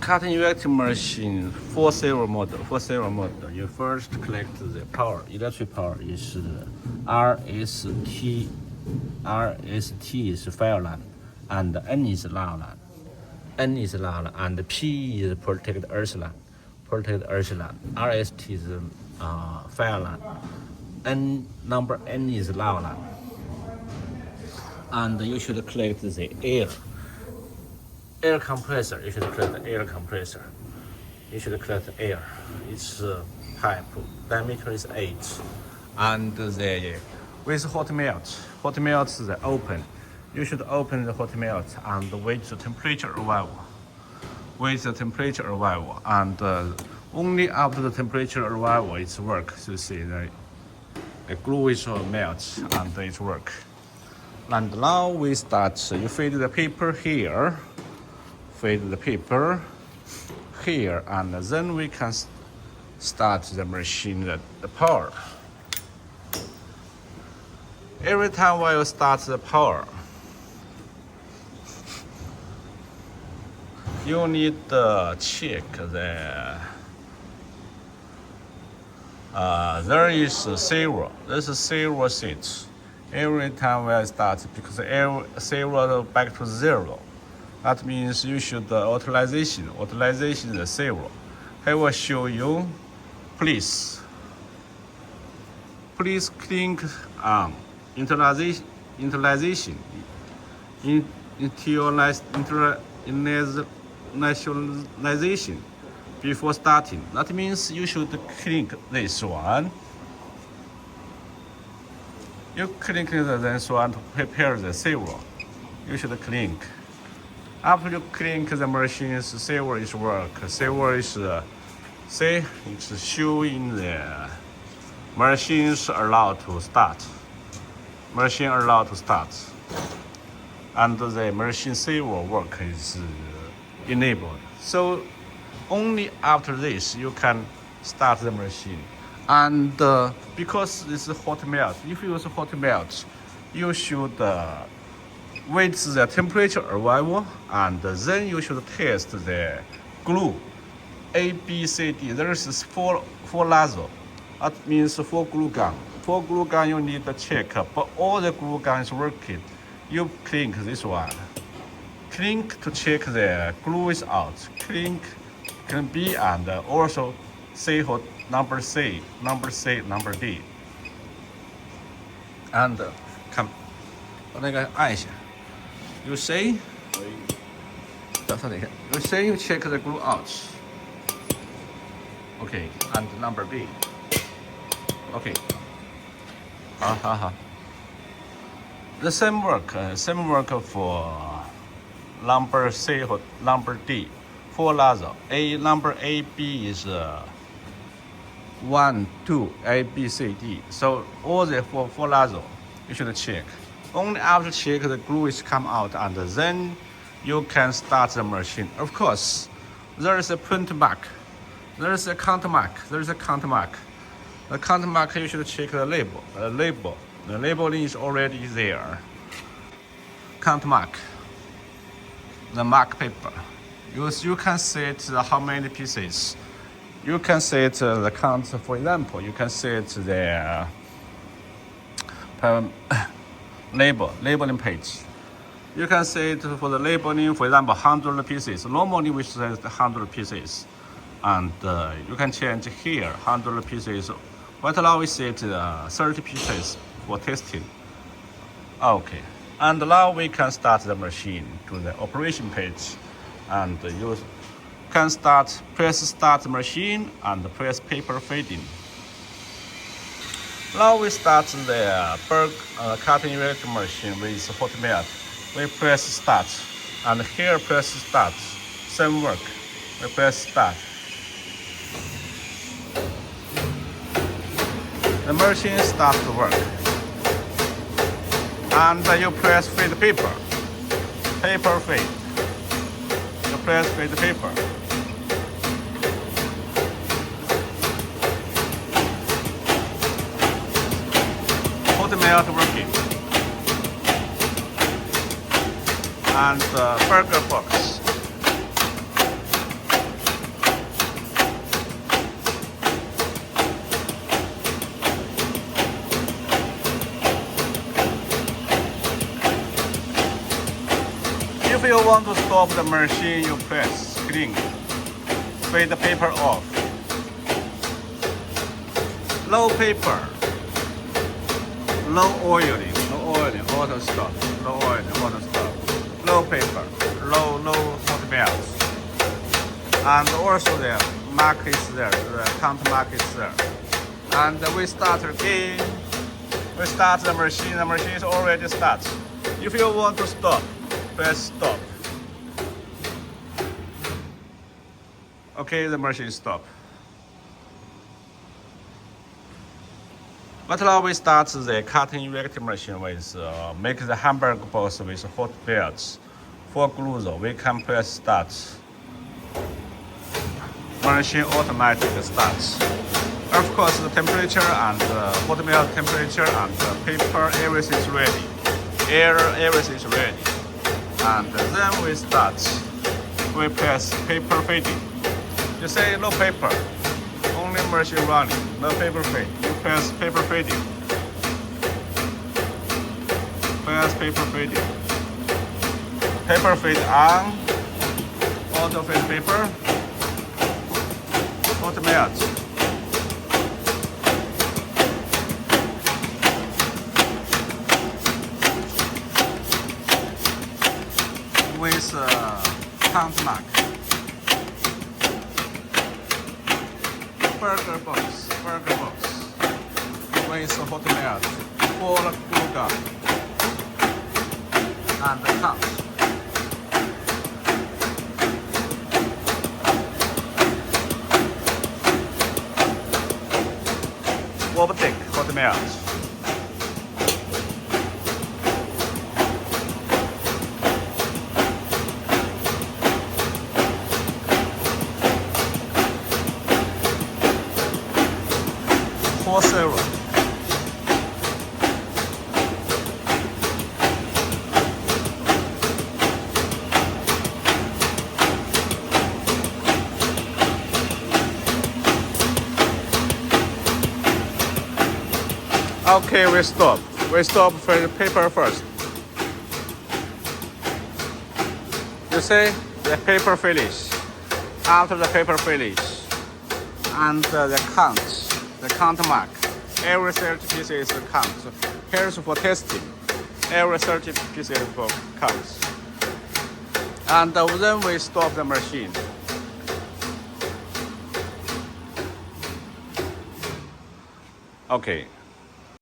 carton erector machine for servo model. You first collect the power. Electric power is RST. RST is fire line, and N is loud line. And P is protected earth line. RST is fire line. Number N is loud line. And you should collect the air compressor. You should collect the air compressor. You should collect the air. It's pipe. Diameter is 8. And with hot melt is open. You should open the hot melt and wait the temperature arrival. And only after the temperature arrival it's work. So you see the glue is melt and it's work. And now we start. You feed the paper here. And then we can start the machine, the power. Every time while you start the power, you need to check the there is a servo. There's a servo switch. Every time we start, because servo back to 0. That means you should authorization the servo. I will show you. Please click on initialization before starting. That means you should click this one. You click this one to prepare the servo. You should click. After you click the machine, servo is work. Servo is it's showing the machines allowed to start. And the machine servo work is enabled. So only after this you can start the machine. And because this is hot melt, if you use hot melt, you should wait the temperature arrival, and then you should test the glue. A, B, C, D. There is four lazo. That means 4 glue gun. 4 glue gun you need to check, but all the glue guns working. You click this one. Click to check the glue is out. Click B and also C for number C, number D. And come， 把那个按一下。You say， You say you check the glue out. Okay, and number B. Okay. 好。The same work for number C or number D. 4 lazo. Number A, B is 1, 2, A, B, C, D. So all the four lazo, you should check. Only after check the glue is come out, and then you can start the machine. Of course, there is a print mark. There is a count mark. The count mark, you should check the label. The labeling is already there. Count mark. The mark paper. You can set how many pieces. You can set the count. For example, you can set the labeling page. You can set for the labeling, for example, 100 pieces. Normally we set 100 pieces. And you can change here 100 pieces. But now we set 30 pieces for testing. Okay. And now we can start the machine to the operation page. And you can press start the machine and press paper feeding. Now we start the carton erector machine with hot melt. We press start, and here press start. Same work. We press start. The machine starts to work. And you press feed paper. Paper feed. You press feed paper. Hot melt working. And burger box. you want to stop the machine, you press clean. Fade the paper off. Low paper. Low oiling, auto stop. Low oiling, auto stop. Low paper, low hot melt. And also the mark is there, the count mark is there. And we start again. We start the machine is already started. If you want to stop, press stop. Okay, the machine stop. But now we start the cutting erector machine with make the hamburger box with hot belts. For glue though, we can press start. Machine automatically starts. Of course, the temperature and hot melt temperature and the paper, everything is ready. Air, everything is ready. And then we start. We press paper fading. You say no paper, only machine running, no paper fade. You press paper fading. Press paper fading. Paper fade on. Auto fade paper. Hot melt. With count mark. Burger box with hot melt, full glue gun, and the count. Optic hot melt. For servo. Okay, we stop. We stop for the paper first. You see the paper finish. After the paper finish and the count mark. Every 30 pieces is a count. Here's for testing. Every 30 pieces is for counts. And then we stop the machine. Okay.